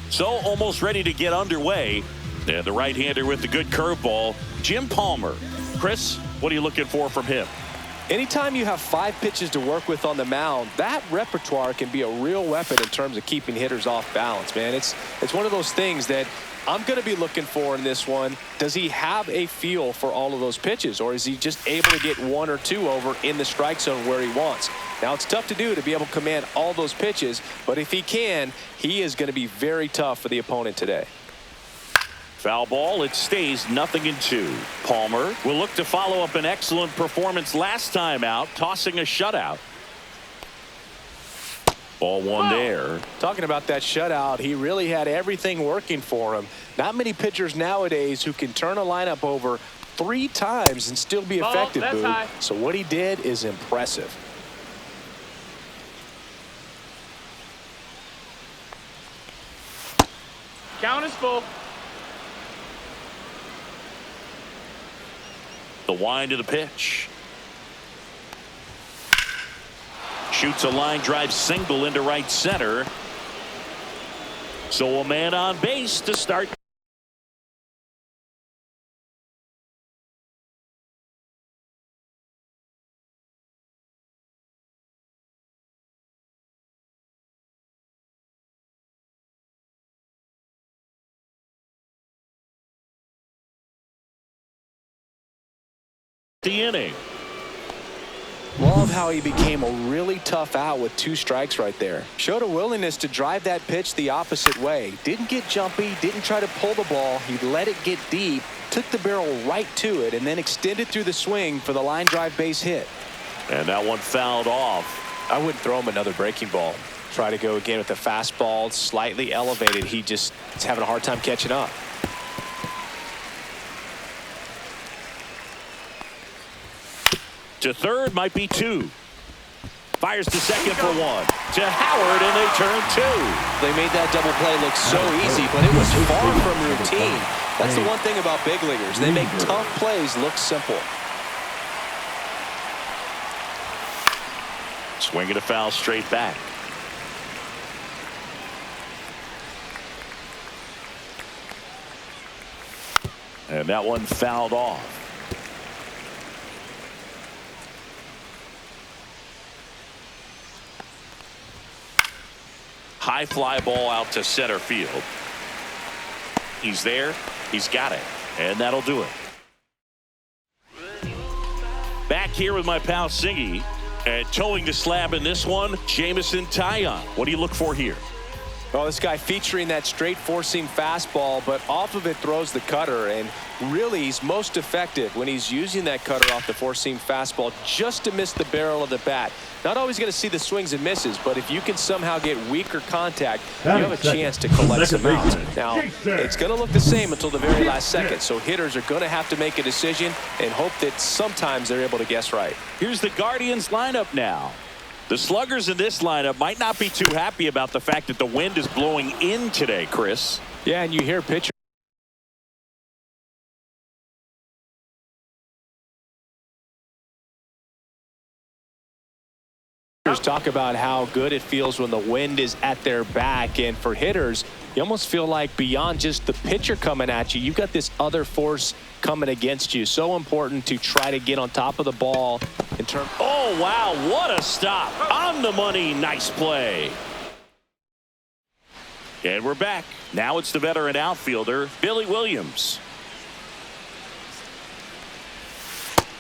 So almost ready to get underway. And the right-hander with the good curveball, Jim Palmer. Chris, what are you looking for from him? Anytime you have 5 pitches to work with on the mound, that repertoire can be a real weapon in terms of keeping hitters off balance, man. It's one of those things that I'm going to be looking for in this one. Does he have a feel for all of those pitches, or is he just able to get 1 or 2 over in the strike zone where he wants? Now, it's tough to do to be able to command all those pitches, but if he can, he is going to be very tough for the opponent today. Foul ball. It stays 0-2. Palmer will look to follow up an excellent performance last time out, tossing a shutout. Ball 1 there. Talking about that shutout, he really had everything working for him. Not many pitchers nowadays who can turn a lineup over 3 times and still be effective, Boog. So what he did is impressive. Count is full. The wind of the pitch. Shoots a line drive single into right center. So a man on base to start. The inning. Love how he became a really tough out with 2 strikes right there. Showed a willingness to drive that pitch the opposite way. Didn't get jumpy, didn't try to pull the ball. He let it get deep, took the barrel right to it, and then extended through the swing for the line drive base hit. And that one fouled off. I wouldn't throw him another breaking ball. Try to go again with the fastball, slightly elevated. He just is having a hard time catching up. To third, might be 2. Fires to second for 1. To Howard, and they turn 2. They made that double play look so easy, but it was far from routine. That's the one thing about big leaguers. They make tough plays look simple. Swinging a foul straight back. And that one fouled off. High fly ball out to center field. He's there. He's got it. And that'll do it. Back here with my pal Singy. And towing the slab in this one, Jamison Taillon. What do you look for here? Well, this guy featuring that straight four-seam fastball, but off of it throws the cutter, and really he's most effective when he's using that cutter off the four-seam fastball just to miss the barrel of the bat. Not always going to see the swings and misses, but if you can somehow get weaker contact, you have a chance to collect some outs. Now, it's going to look the same until the very last second, so hitters are going to have to make a decision and hope that sometimes they're able to guess right. Here's the Guardians lineup now. The sluggers in this lineup might not be too happy about the fact that the wind is blowing in today, Chris. Yeah, and you hear pitchers talk about how good it feels when the wind is at their back, and for hitters, you almost feel like beyond just the pitcher coming at you, you've got this other force coming against you. So important to try to get on top of the ball in terms. Oh, wow, what a stop. On the money, nice play. And we're back. Now it's the veteran outfielder, Billy Williams.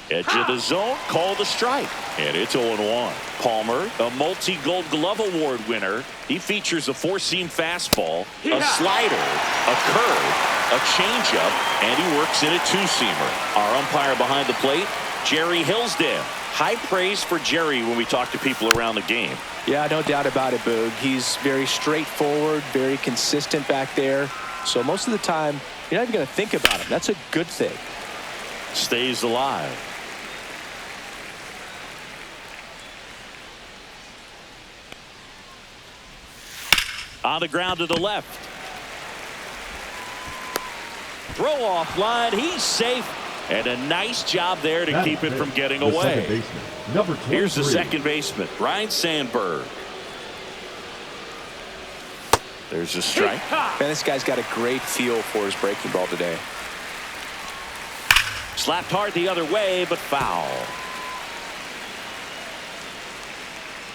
Edge of the zone, call the strike. And it's 0-1. Palmer, a multi-Gold Glove Award winner. He features a four-seam fastball, a slider, a curve, a changeup, and he works in a two-seamer. Our umpire behind the plate, Jerry Hillsdale. High praise for Jerry when we talk to people around the game. Yeah, no doubt about it, Boog. He's very straightforward, very consistent back there. So most of the time, you're not even going to think about him. That's a good thing. Stays alive. On the ground to the left. Throw off line. He's safe. And a nice job there to keep it from getting away. Here's the second baseman, Ryan Sandberg. There's a strike. Man, this guy's got a great feel for his breaking ball today. Slapped hard the other way, but foul.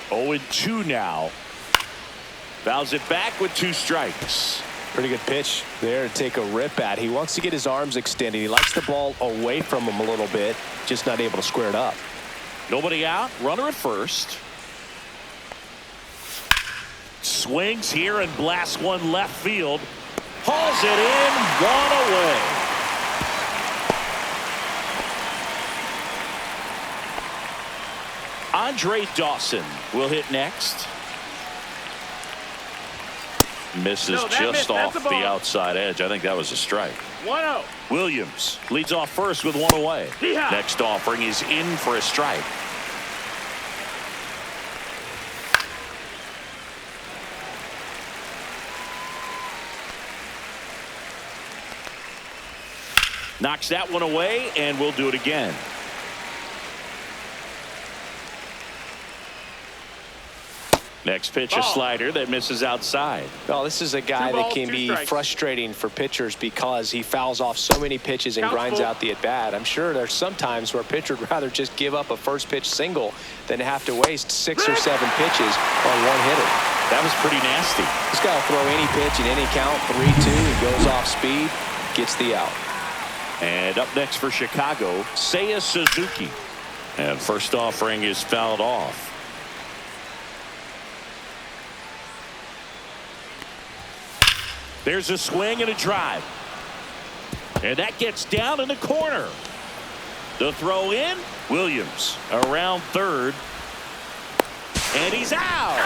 0-2 now. Fouls it back with 2 strikes. Pretty good pitch there to take a rip at. He wants to get his arms extended. He likes the ball away from him a little bit, just not able to square it up. Nobody out, runner at first. Swings here and blasts one left field. Hauls it in, 1 away. Andre Dawson will hit next. Misses just off the outside edge. I think that was a strike. 1-0. Williams leads off first with 1 away. Next offering is in for a strike. Knocks that one away, and we'll do it again. Next pitch, a slider that misses outside. Well, this is a guy that can be frustrating for pitchers because he fouls off so many pitches and grinds out the at-bat. I'm sure there's some times where a pitcher would rather just give up a first pitch single than to have to waste 6 or 7 pitches on one hitter. That was pretty nasty. This guy will throw any pitch in any count, 3-2. He goes off speed, gets the out. And up next for Chicago, Seiya Suzuki. And first offering is fouled off. There's a swing and a drive. And that gets down in the corner. The throw in, Williams around third. And he's out.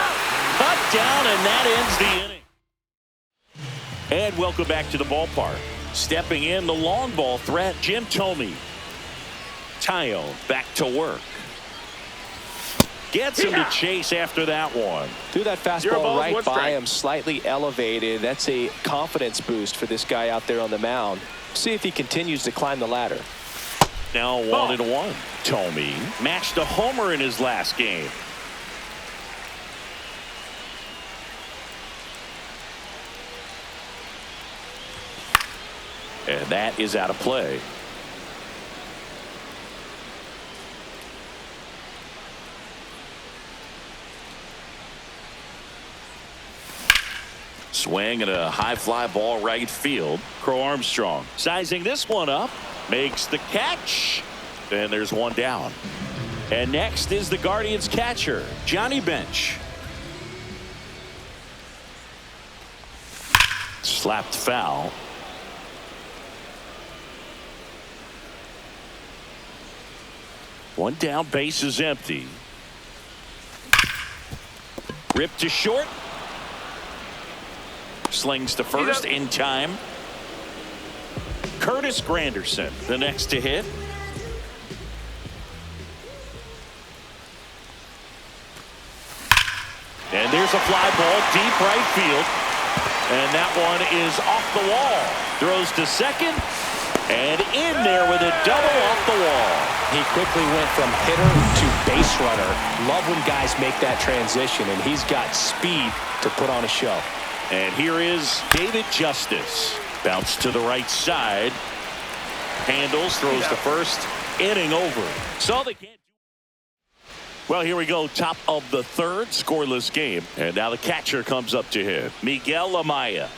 Cut down, and that ends the inning. And welcome back to the ballpark. Stepping in, the long ball threat, Jim Thome. Tyone back to work. Gets him to chase after that one. Threw that fastball right by him, slightly elevated. That's a confidence boost for this guy out there on the mound. See if he continues to climb the ladder. Now 1-1. Thome matched a homer in his last game. And that is out of play. Swing and a high fly ball right field. Crow Armstrong sizing this one up. Makes the catch. And there's one down. And next is the Guardians catcher, Johnny Bench. Slapped foul. One down, base is empty. Ripped to short. Slings to first in time. Curtis Granderson, the next to hit. And there's a fly ball deep right field. And that one is off the wall. Throws to second. And in there with a double off the wall. He quickly went from hitter to base runner. Love when guys make that transition, and he's got speed to put on a show. And here is David Justice. Bounce to the right side. Handles, throws to first. Inning over. So they can't. Well, here we go. Top of the third. Scoreless game. And now the catcher comes up to hit. Miguel Amaya.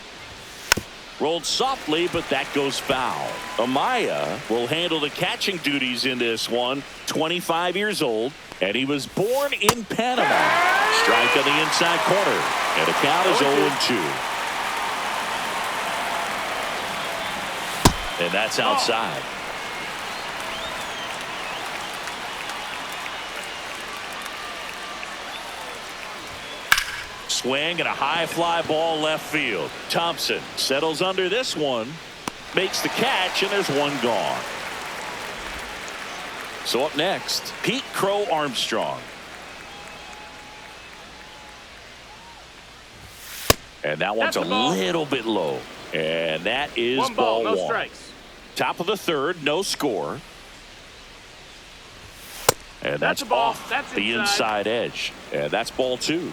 Rolled softly, but that goes foul. Amaya will handle the catching duties in this one. 25 years old. And he was born in Panama. Strike on the inside corner. And the count is 0-2. And that's outside. Swing and a high fly ball left field. Thompson settles under this one. Makes the catch, and there's one gone. So up next, Pete Crow Armstrong. And that one's a little bit low. And that is ball one. No strikes. Top of the third, no score. And that's off the inside edge. And that's ball 2.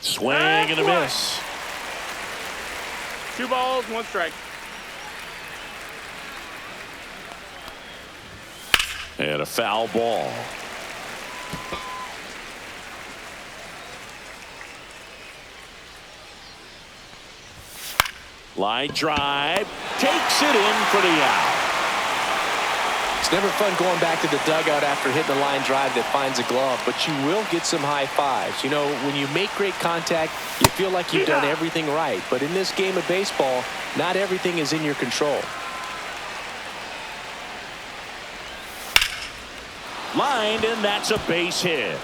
Swing and a miss. 2 balls, 1 strike. And a foul ball. Line drive. Takes it in for the out. It's never fun going back to the dugout after hitting a line drive that finds a glove, but you will get some high fives. You know, when you make great contact, you feel like you've done everything right. But in this game of baseball, not everything is in your control. Lined, and that's a base hit.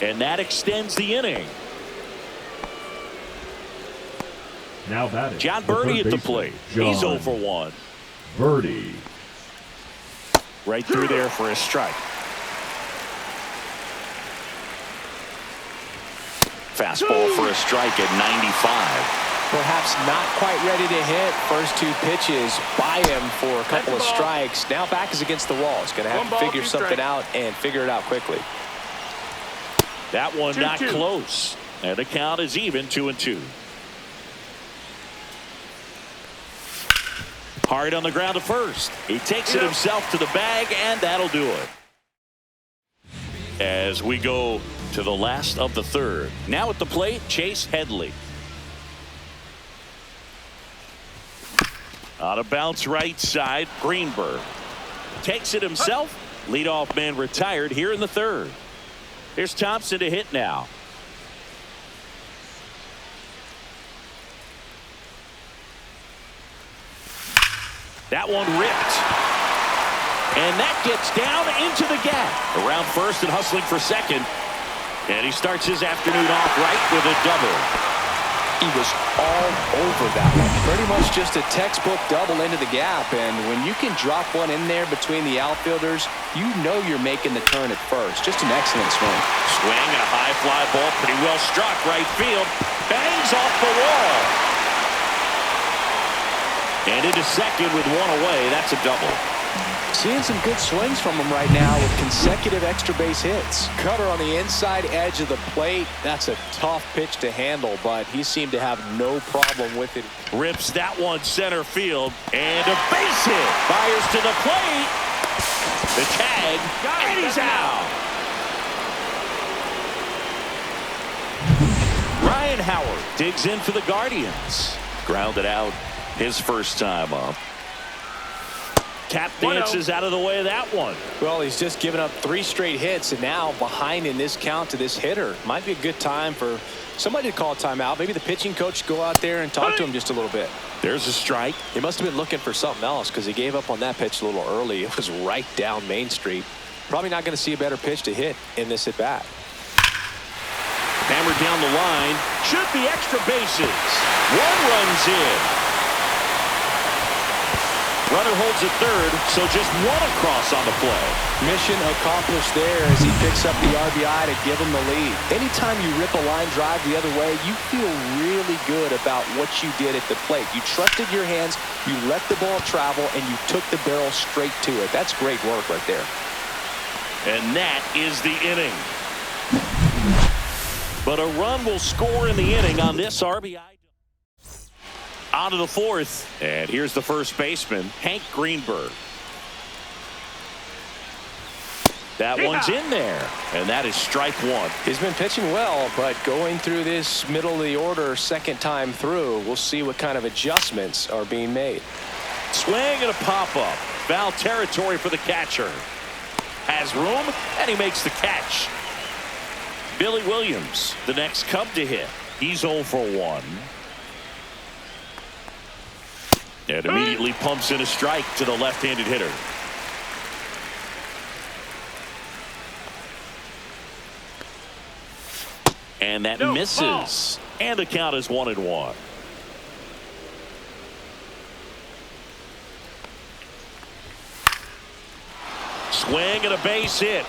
And that extends the inning. Now batting, John Birdie at the plate. He's 0 for 1. Birdie. Right through there for a strike. Fastball for a strike at 95. Perhaps not quite ready to hit. First 2 pitches by him for a couple of strikes. Now back is against the wall. He's going to have to figure something out and figure it out quickly. That one not close. And the count is even 2-2. Hard on the ground to first. He takes it himself to the bag, and that'll do it. As we go to the last of the third. Now at the plate, Chase Headley. On a bounce right side, Greenberg. Takes it himself. Leadoff man retired here in the third. Here's Thompson to hit now. That one ripped. And that gets down into the gap. Around first and hustling for second. And he starts his afternoon off right with a double. He was all over that one. Pretty much just a textbook double into the gap. And when you can drop one in there between the outfielders, you know you're making the turn at first. Just an excellent swing. Swing and a high fly ball. Pretty well struck right field. Bangs off the wall. And into second with one away. That's a double. Seeing some good swings from him right now with consecutive extra base hits. Cutter on the inside edge of the plate. That's a tough pitch to handle, but he seemed to have no problem with it. Rips that one center field. And a base hit. Fires to the plate. The tag. And he's out. Ryan Howard digs in for the Guardians. Grounded out his first time up. Cap dances out of the way of that one. Well, he's just given up 3 straight hits, and now behind in this count to this hitter. Might be a good time for somebody to call a timeout. Maybe the pitching coach go out there and talk to him just a little bit. There's a strike. He must have been looking for something else because he gave up on that pitch a little early. It was right down Main Street. Probably not going to see a better pitch to hit in this at bat. Hammered down the line. Should be extra bases. 1 runs in. Runner holds at third, so just 1 across on the play. Mission accomplished there as he picks up the RBI to give him the lead. Anytime you rip a line drive the other way, you feel really good about what you did at the plate. You trusted your hands, you let the ball travel, and you took the barrel straight to it. That's great work right there. And that is the inning. But a run will score in the inning on this RBI. On to the fourth, and here's the first baseman, Hank Greenberg. That one's in there, and that is strike 1. He's been pitching well, but going through this middle of the order second time through, we'll see what kind of adjustments are being made. Swing and a pop-up. Foul territory for the catcher. Has room, and he makes the catch. Billy Williams, the next Cub to hit. He's 0 for 1. And immediately pumps in a strike to the left-handed hitter. And that misses. And the count is 1-1. Swing and a base hit.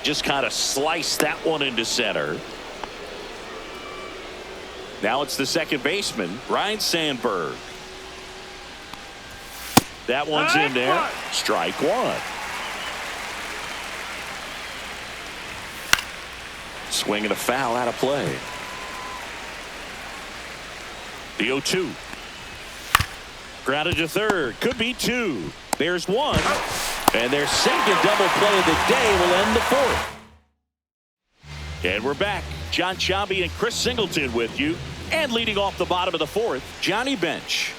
Just kind of sliced that one into center. Now it's the second baseman, Ryan Sandberg. That one's in there. Strike 1. Swing and a foul out of play. The 0-2. Grounded to third. Could be two. There's one. And their second double play of the day will end the fourth. And we're back. John Chambi and Chris Singleton with you. And leading off the bottom of the fourth, Johnny Bench.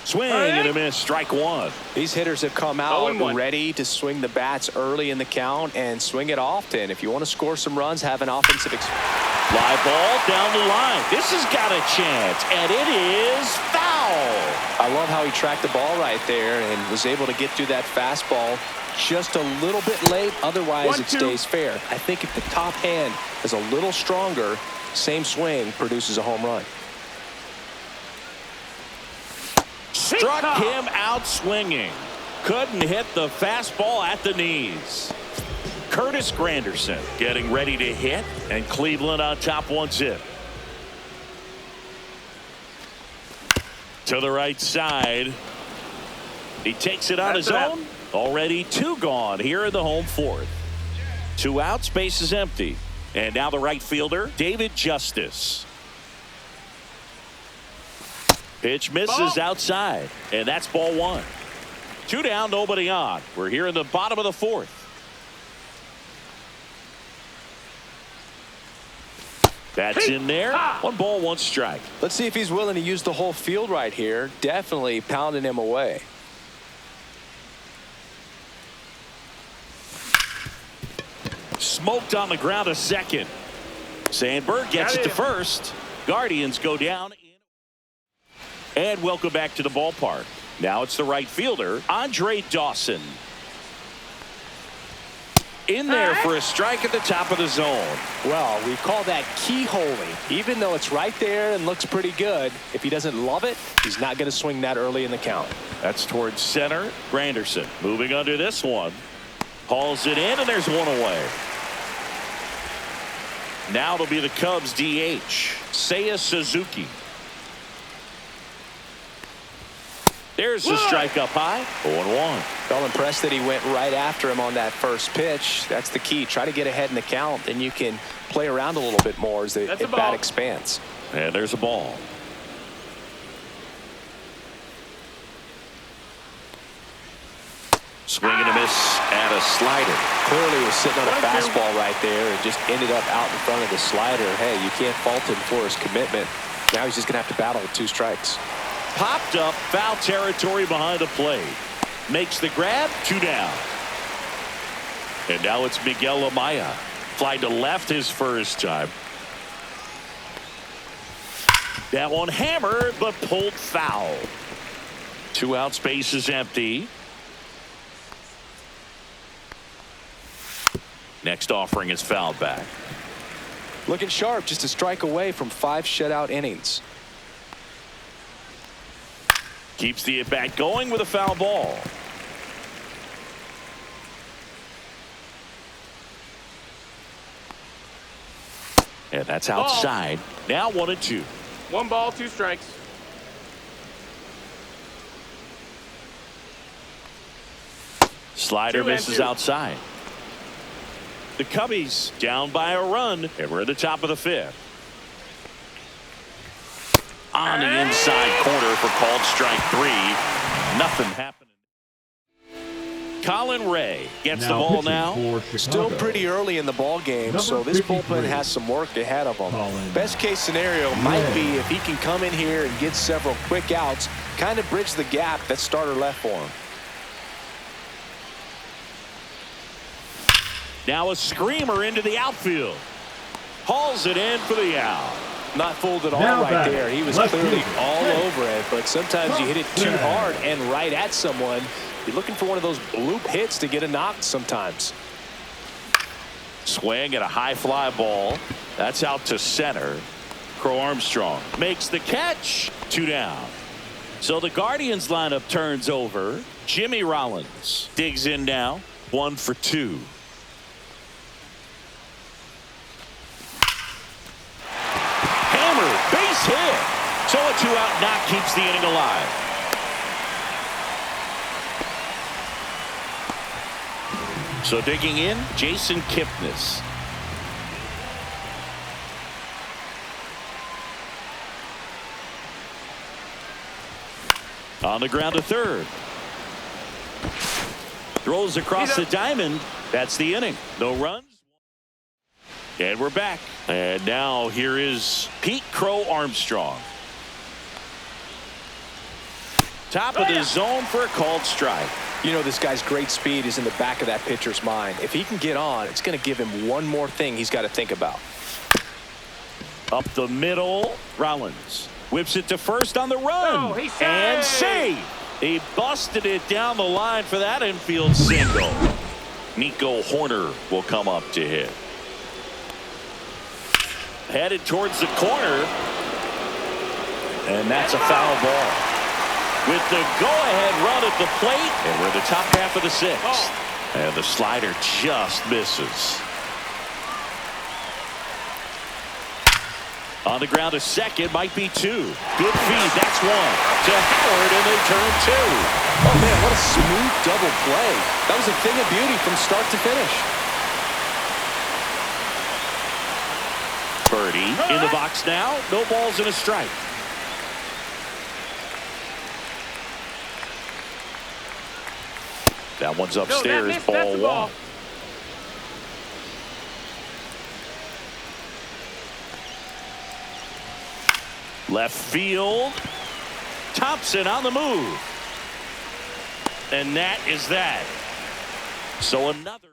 Swing and a miss. Strike one. These hitters have come out ready to swing the bats early in the count and swing it often. If you want to score some runs, have an offensive Fly ball down the line. This has got a chance, and it is foul. I love how he tracked the ball right there and was able to get through that fastball just a little bit late. Otherwise, it stays fair. I think if the top hand is a little stronger, same swing produces a home run. Struck him out swinging. Couldn't hit the fastball at the knees. Curtis Granderson getting ready to hit, and Cleveland on top 1-0. To the right side. He takes it on his own. Already two gone here in the home fourth. Two outs, base is empty. And now the right fielder, David Justice. Pitch misses outside, and that's ball one. Two down, nobody on. We're here in the bottom of the fourth. That's in there. 1 ball, 1 strike. Let's see if he's willing to use the whole field right here. Definitely pounding him away. Smoked on the ground to second. Sandberg gets it to first. Guardians go down. And welcome back to the ballpark. Now it's the right fielder, Andre Dawson. In there for a strike at the top of the zone. Well, we call that keyholing. Even though it's right there and looks pretty good, if he doesn't love it, he's not going to swing that early in the count. That's towards center. Granderson moving under this one. Hauls it in, and there's one away. Now it'll be the Cubs DH, Seiya Suzuki. There's the strike up high. 0-1. Felt impressed that he went right after him on that first pitch. That's the key. Try to get ahead in the count, then you can play around a little bit more as the at-bat expands. And there's a ball. Swing and a miss and a slider. Clearly he was sitting on a fastball right there and just ended up out in front of the slider. Hey, you can't fault him for his commitment. Now he's just going to have to battle with 2 strikes. Popped up, foul territory behind the plate. Makes the grab, 2 down. And now it's Miguel Amaya. Fly to left his first time. That one hammered, but pulled foul. 2 outs, base is empty. Next offering is fouled back. Looking sharp, just a strike away from 5 shutout innings. Keeps the at-bat going with a foul ball. And that's outside. Now 1-2. 1 ball, 2 strikes. Slider misses outside. The Cubbies down by a run, and we're at the top of the 5th. On the inside corner for called strike 3. Nothing happening. Colin Ray gets the ball now. Still pretty early in the ball game, so this bullpen has some work ahead of them. Best case scenario might be if he can come in here and get several quick outs, kind of bridge the gap that starter left for him. Now a screamer into the outfield. Hauls it in for the out. Not fooled at all right there. He was clearly all over it, but sometimes you hit it too hard and right at someone. You're looking for one of those bloop hits to get a knock sometimes. Swing at a high fly ball. That's out to center. Crow Armstrong makes the catch. 2 down. So the Guardians lineup turns over. Jimmy Rollins digs in now. 1 for 2. Base hit. So a 2-out knock keeps the inning alive. So digging in, Jason Kipnis. On the ground to third. Throws across the diamond. That's the inning. No runs. And we're back. And now here is Pete Crow Armstrong. Top of the zone for a called strike. You know, this guy's great speed is in the back of that pitcher's mind. If he can get on, it's going to give him one more thing he's got to think about. Up the middle, Rollins whips it to first on the run. And save. He busted it down the line for that infield single. Nico Horner will come up to hit. Headed towards the corner. And that's a foul ball. With the go-ahead run at the plate, and we're in the top half of the sixth. And the slider just misses. On the ground to second, might be two. Good feed, that's one. To Howard, and they turn two. Oh, man, what a smooth double play. That was a thing of beauty from start to finish. Birdie in the box now. No balls and a strike. That one's upstairs, ball one. Left field. Thompson on the move. And that is that. So another.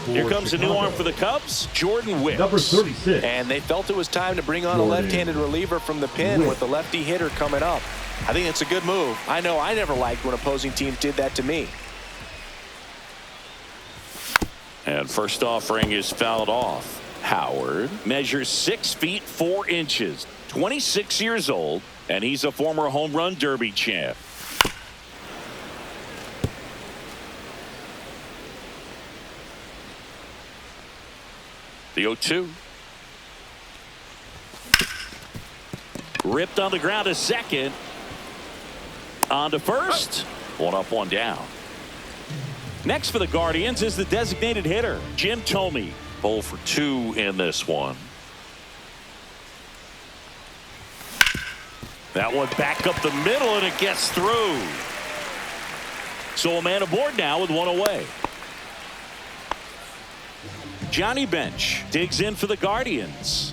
Here comes a new arm for the Cubs, Jordan Whips. Number 36. And they felt it was time to bring on a left-handed reliever from the pen with the lefty hitter coming up. I think it's a good move. I know I never liked when opposing teams did that to me. And first offering is fouled off. Howard measures 6 feet 4 inches, 26 years old, and he's a former home run derby champ. The 0-2. Ripped on the ground to second. On to first. One up, one down. Next for the Guardians is the designated hitter, Jim Thome. 0 for 2 in this one. That one back up the middle, and it gets through. So a man aboard now with one away. Johnny Bench digs in for the Guardians.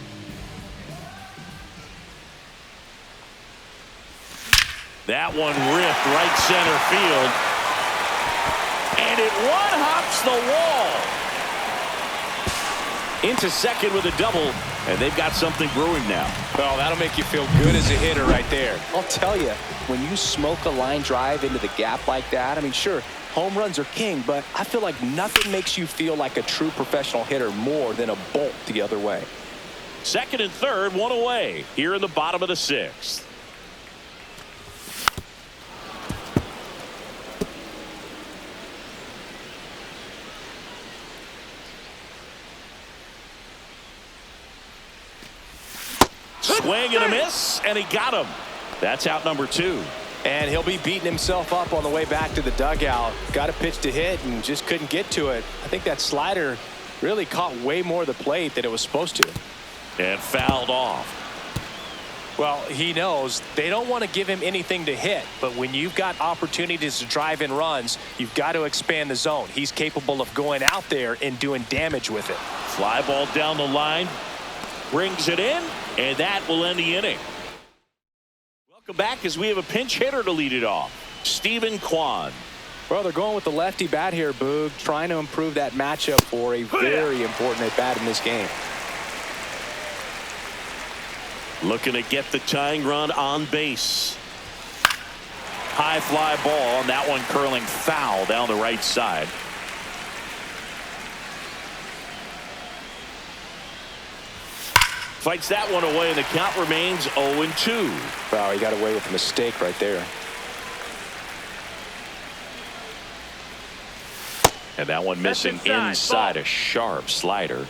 That one ripped right center field. And it one-hops the wall. Into second with a double, and they've got something brewing now. Well, that'll make you feel good as a hitter right there. I'll tell you, when you smoke a line drive into the gap like that, I mean, sure, home runs are king, but I feel like nothing makes you feel like a true professional hitter more than a bolt the other way. Second and third, one away here in the bottom of the sixth. Swing and a miss, and he got him. That's out number 2. And he'll be beating himself up on the way back to the dugout. Got a pitch to hit and just couldn't get to it. I think that slider really caught way more of the plate than it was supposed to. And fouled off. Well, he knows they don't want to give him anything to hit, but when you've got opportunities to drive in runs, you've got to expand the zone. He's capable of going out there and doing damage with it. Fly ball down the line, brings it in, and that will end the inning. Welcome back as we have a pinch hitter to lead it off. Stephen Kwan. Well, they're going with the lefty bat here, Boog, trying to improve that matchup for a very important at bat in this game. Looking to get the tying run on base. High fly ball, and that one curling foul down the right side. Fights that one away, and the count remains 0-2. Wow, he got away with a mistake right there. And that one missing inside, a sharp slider.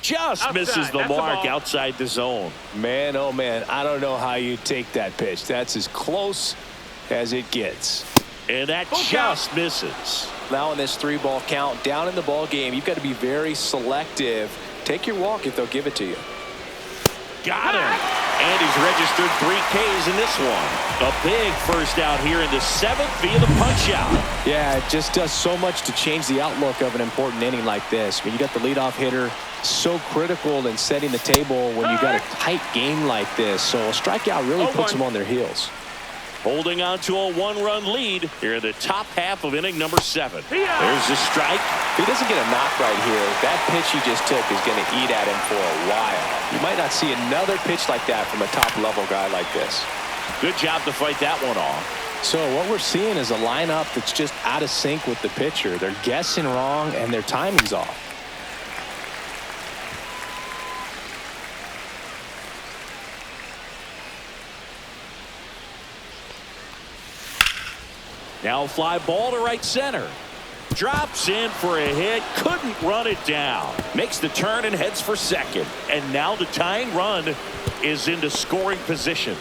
Just misses the mark outside the zone. Man, oh man, I don't know how you take that pitch. That's as close as it gets. And that just misses. Now in this 3-ball count, down in the ball game, you've got to be very selective. Take your walk if they'll give it to you. Got him. And he's registered 3 Ks in this one. A big first out here in the 7th via the punch-out. Yeah, it just does so much to change the outlook of an important inning like this. I mean, you got the leadoff hitter, so critical in setting the table when you got a tight game like this. So a strikeout really puts them on their heels. Holding on to a 1-run lead here in the top half of inning number 7. There's the strike. If he doesn't get a knock right here, that pitch he just took is going to eat at him for a while. You might not see another pitch like that from a top-level guy like this. Good job to fight that one off. So what we're seeing is a lineup that's just out of sync with the pitcher. They're guessing wrong, and their timing's off. Now fly ball to right center. Drops in for a hit. Couldn't run it down. Makes the turn and heads for second. And now the tying run is into scoring position.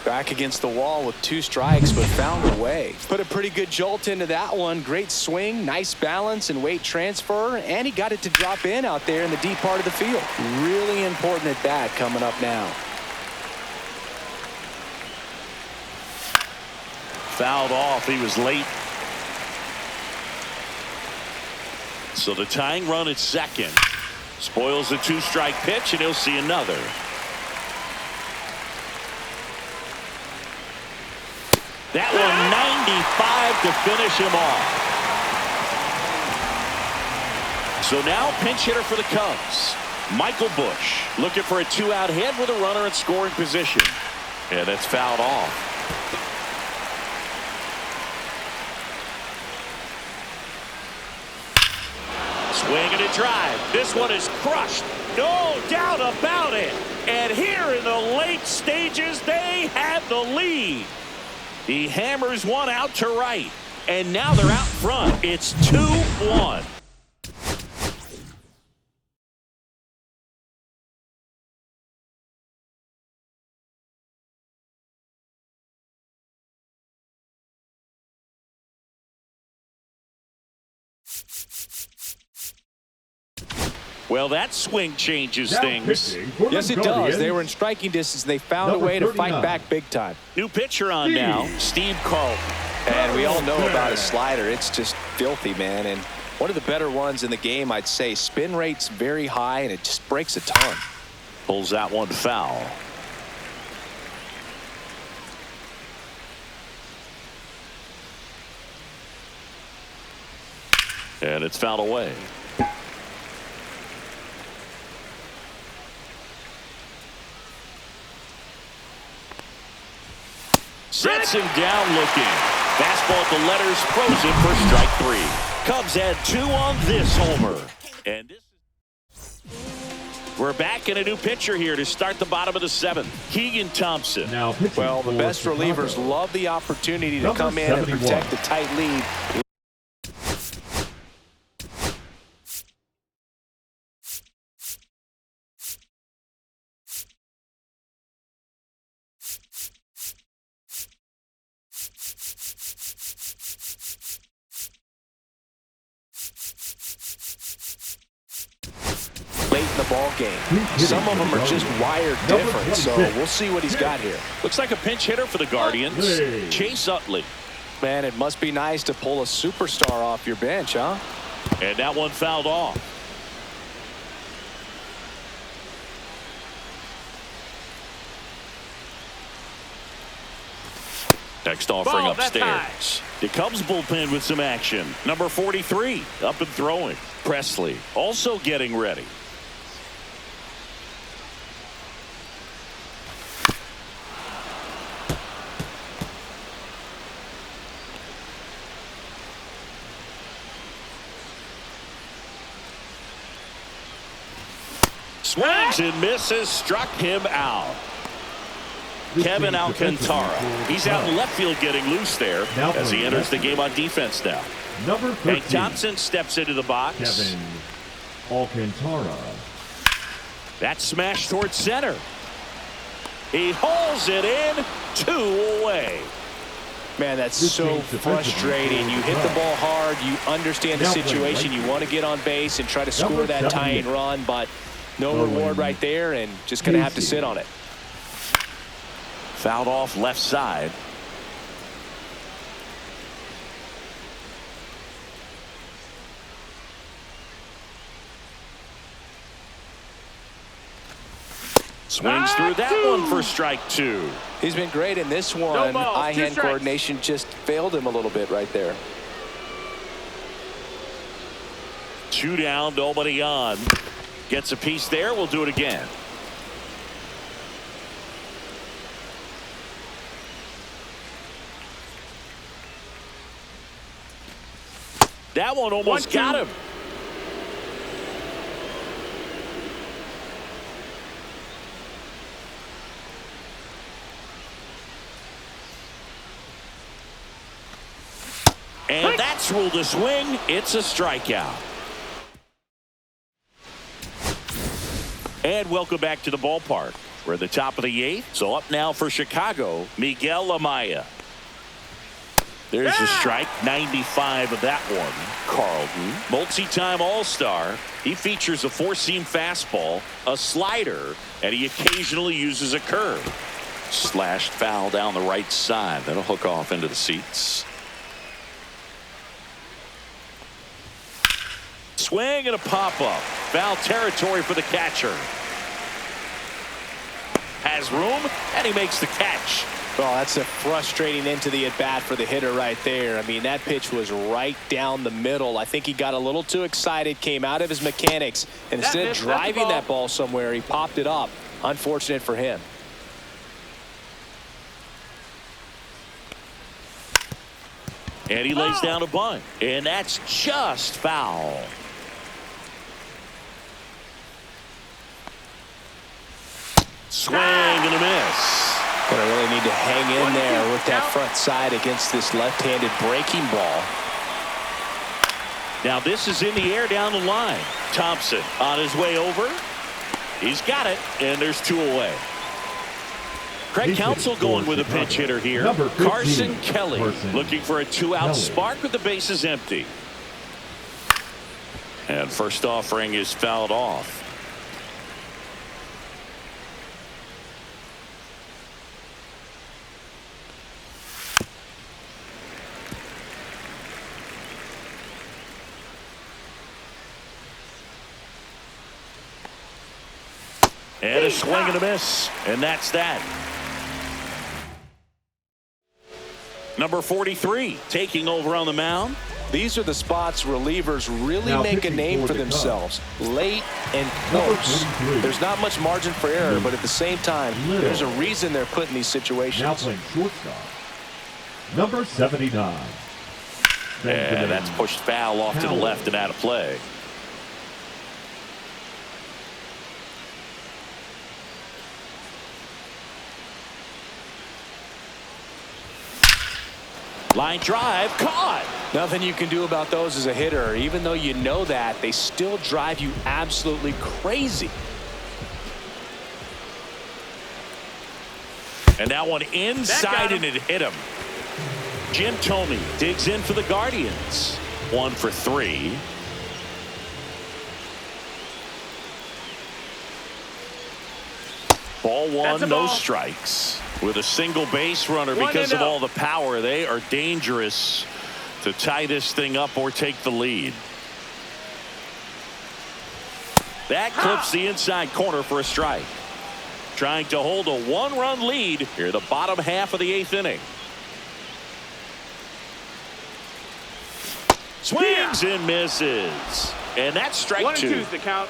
Back against the wall with 2 strikes, but found a way. Put a pretty good jolt into that one. Great swing, nice balance and weight transfer. And he got it to drop in out there in the deep part of the field. Really important at bat coming up now. Fouled off. He was late. So the tying run at second. Spoils the 2-strike pitch, and he'll see another. That one 95 to finish him off. So now pinch hitter for the Cubs. Michael Busch looking for a 2-out hit with a runner in scoring position. And that's fouled off. Swing and a drive. This one is crushed. No doubt about it. And here in the late stages, they have the lead. He hammers one out to right. And now they're out front. It's 2-1. Well, that swing changes things. Yes, it does. They were in striking distance. They found a way to fight back big time. New pitcher on now, Steve Carlton. And we all know about his slider. It's just filthy, man. And one of the better ones in the game, I'd say. Spin rate's very high, and it just breaks a ton. Pulls that one foul. And it's fouled away. Sets him down looking. Fastball at the letters, frozen for strike 3. Cubs had 2 on this homer. And this is... We're back in a new pitcher here to start the bottom of the 7th. Keegan Thompson. Now well, the best relievers love the opportunity to come in and protect a tight lead. Late in the ball game. Some of them are just wired different, so we'll see what he's got here. Looks like a pinch hitter for the Guardians. Chase Utley. Man, it must be nice to pull a superstar off your bench, huh? And that one fouled off. Next offering upstairs. The Cubs bullpen with some action. Number 43 up and throwing. Presley also getting ready. Swings and misses, struck him out. Kevin Alcantara. He's out in left field getting loose there as he enters the game on defense now. Number 13. Hank Johnson steps into the box. Kevin Alcantara. That smash towards center. He hauls it in, 2 away. Man, that's so frustrating. You hit the ball hard. You understand the situation. You want to get on base and try to score that tying run, but No reward right there, and just going to have to sit on it. Fouled off left side. Swings through that one for strike 2. He's been great in this one. Eye-hand coordination just failed him a little bit right there. 2 down, nobody on. Gets a piece there. We'll do it again. That one almost got him. And that's ruled a swing. It's a strikeout. And welcome back to the ballpark. We're at the top of the 8th. So up now for Chicago, Miguel Amaya. There's a strike, 95 of that one. Carlton, multi-time All-Star. He features a 4-seam fastball, a slider, and he occasionally uses a curve. Slashed foul down the right side. That'll hook off into the seats. Swing and a pop-up. Foul territory for the catcher. Has room, and he makes the catch. Oh, that's a frustrating end to the at-bat for the hitter right there. I mean, that pitch was right down the middle. I think he got a little too excited, came out of his mechanics, and instead of driving that ball somewhere, he popped it up. Unfortunate for him. And he lays down a bunt, and that's just foul. Swing and a miss. Gonna really need to hang in there with that front side against this left-handed breaking ball. Now this is in the air down the line. Thompson on his way over. He's got it, and there's 2 away. Craig Counsell going with a pinch hitter here. Carson Kelly looking for a 2-out spark with the bases empty. And first offering is fouled off. And a swing and a miss, and that's that. Number 43 taking over on the mound. These are the spots relievers really make a name for themselves. Late and close. There's not much margin for error, but at the same time, there's a reason they're put in these situations. Now playing shortstop, number 79. And that's pushed foul off to the left and out of play. Line drive, caught. Nothing you can do about those as a hitter. Even though you know that, they still drive you absolutely crazy. And that one inside, and it hit him. Jim Thome digs in for the Guardians. 1 for 3. Ball 1, no strikes. With a single base runner, because of all the power, they are dangerous to tie this thing up or take the lead. That clips the inside corner for a strike. Trying to hold a 1-run lead here, the bottom half of the 8th inning. Swings and misses. And that's strike 2. 1 and 2's the count.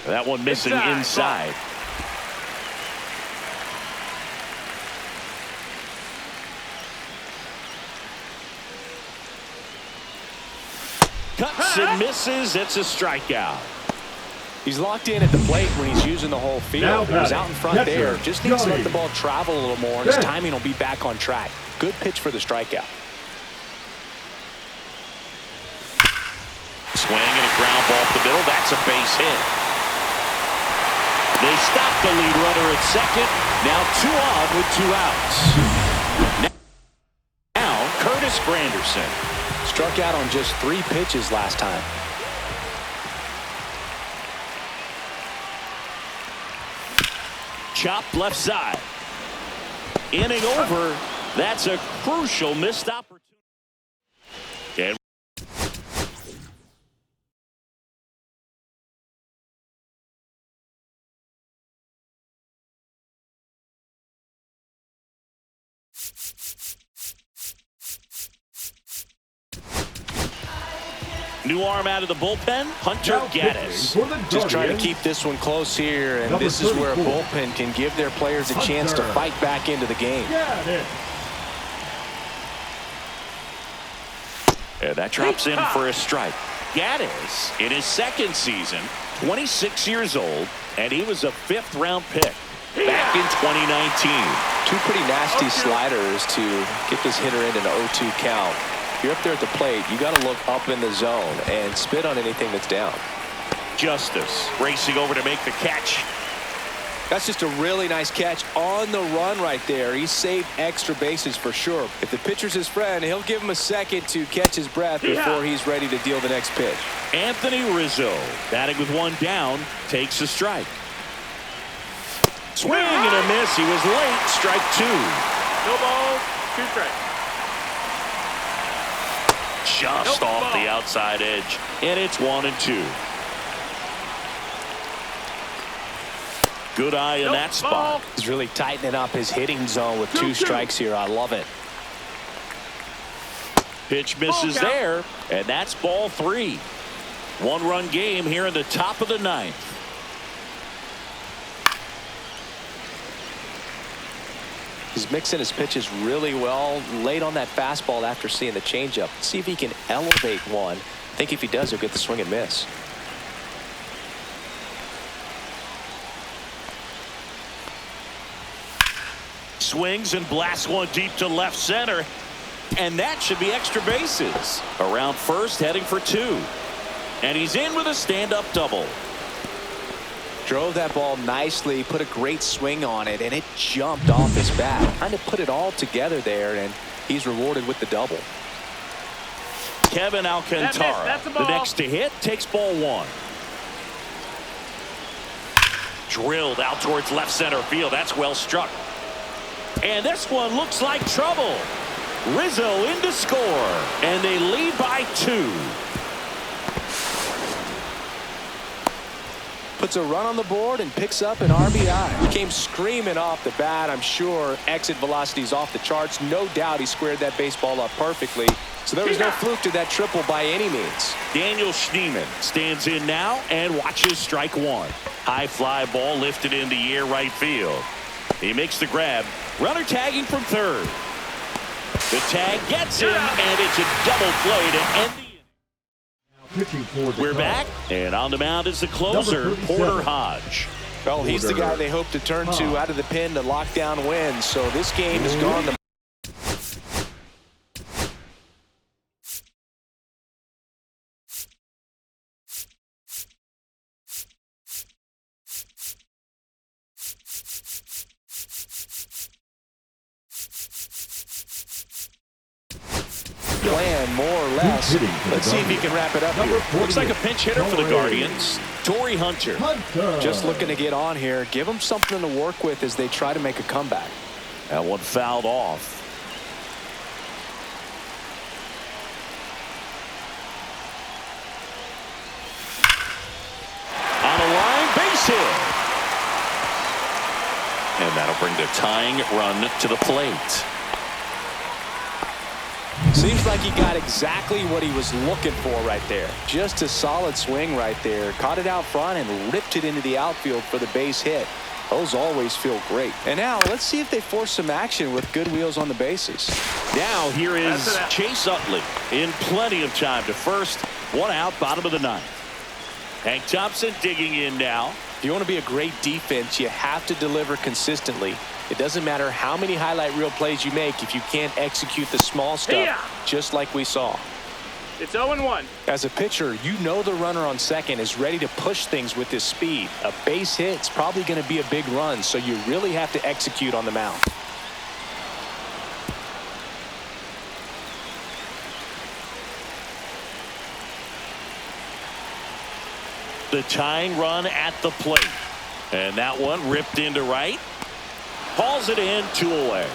That one missing inside. Cuts and misses. It's a strikeout. He's locked in at the plate when he's using the whole field. He was out in front there. Just needs to let the ball travel a little more, and his timing will be back on track. Good pitch for the strikeout. Swing and a ground ball up the middle. That's a base hit. They stop the lead runner at second. Now 2 on with 2 outs. Now Curtis Curtis Granderson. Struck out on just 3 pitches last time. Chopped left side. Inning over. That's a crucial missed opportunity. And new arm out of the bullpen, Hunter Gaddis. Just trying to keep this one close here, and this is where a bullpen can give their players a chance to fight back into the game. And that drops in for a strike. Gaddis, in his second season, 26 years old, and he was a 5th-round pick back in 2019. 2 pretty nasty sliders to get this hitter into an 0-2 count. If you're up there at the plate, you got to look up in the zone and spit on anything that's down. Justice racing over to make the catch. That's just a really nice catch on the run right there. He saved extra bases for sure. If the pitcher's his friend, he'll give him a second to catch his breath before he's ready to deal the next pitch. Anthony Rizzo, batting with 1 down, takes a strike. Swing and a miss. He was late. Strike 2. No ball, 2 strikes. Just off the outside edge, and it's 1-2. Good eye in that spot. He's really tightening up his hitting zone with 2 strikes here. I love it. Pitch misses there, and that's ball 3. 1-run game here in the top of the 9th. He's mixing his pitches really well. Late on that fastball after seeing the changeup. See if he can elevate one. I think if he does, he'll get the swing and miss. Swings and blasts one deep to left center, and that should be extra bases. Around first, heading for 2, and he's in with a stand-up double. Drove that ball nicely, put a great swing on it, and it jumped off his bat. Kind of put it all together there, and he's rewarded with the double. Kevin Alcantara, the next to hit, takes ball 1. Drilled out towards left center field. That's well struck. And this one looks like trouble. Rizzo in to score, and they lead by 2. Puts a run on the board and picks up an RBI. Came screaming off the bat. I'm sure exit velocity's off the charts. No doubt he squared that baseball up perfectly. So there was no fluke to that triple by any means. Daniel Schneemann stands in now and watches strike 1. High fly ball lifted in the air right field. He makes the grab. Runner tagging from third. The tag gets him, and it's a double play to end the inning. We're back, and on the mound is the closer, Porter Hodge. Well, he's the guy they hope to turn to out of the pen to lock down wins. So this game has gone to plan, more or less. Let's see if he can wrap it up here. Looks like a pinch hitter for the Guardians, Torrey Hunter. Just looking to get on here. Give them something to work with as they try to make a comeback. That one fouled off. On a line, base hit. And that'll bring the tying run to the plate. Seems like he got exactly what he was looking for right there. Just a solid swing right there. Caught it out front and ripped it into the outfield for the base hit. Those always feel great. And now let's see if they force some action with good wheels on the bases. Now here is Chase Utley in plenty of time to first. 1 out, bottom of the 9th. Hank Thompson digging in now. If you want to be a great defense, you have to deliver consistently. It doesn't matter how many highlight reel plays you make if you can't execute the small stuff, just like we saw. It's 0-1. As a pitcher, you know the runner on second is ready to push things with his speed. A base hit's probably going to be a big run, so you really have to execute on the mound. The tying run at the plate. And that one ripped into right. Hauls it in, 2 away.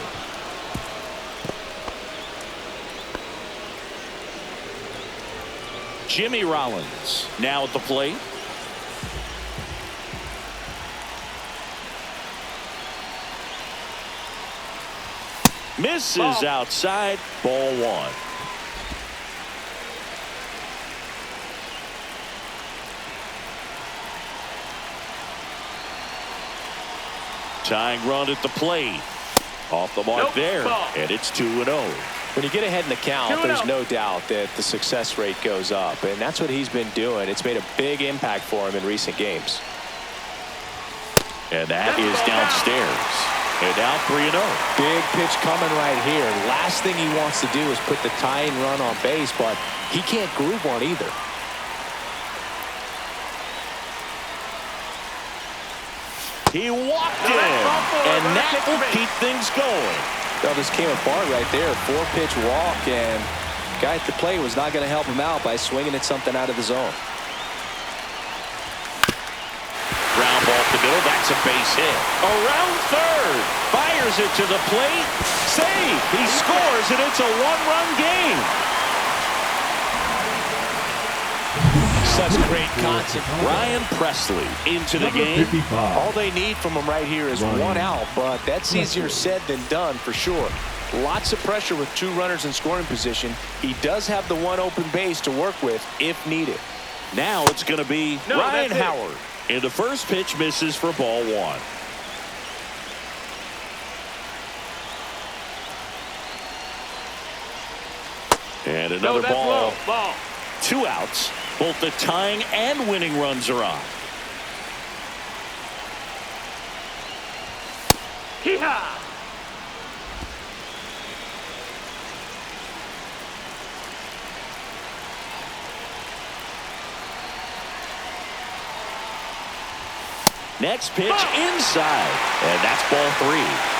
Jimmy Rollins now at the plate. Misses outside. Ball 1. Tying run at the plate. Off the mark there. And it's 2-0. When you get ahead in the count, there's no doubt that the success rate goes up, and that's what he's been doing. It's made a big impact for him in recent games. And that is downstairs. And now 3-0. Big pitch coming right here. Last thing he wants to do is put the tying run on base, but he can't groove one either. He walked in, and that will keep things going. Well, this came apart right there. 4-pitch walk, and the guy at the plate was not going to help him out by swinging at something out of the zone. Ground ball to middle. That's a base hit. Around third. Fires it to the plate. Save. He scores, and it's a 1-run game. Such great concept. Ryan Presley into the game. 55. All they need from him right here is 1 out, but that's easier said than done for sure. Lots of pressure with 2 runners in scoring position. He does have the 1 open base to work with if needed. Now it's going to be Ryan Howard. And the first pitch misses for ball 1. And another ball. 2 outs. Both the tying and winning runs are on. Hee-haw! Next pitch inside. And that's ball 3.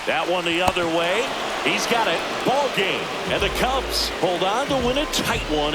That one the other way. He's got it. Ball game. And the Cubs hold on to win a tight one.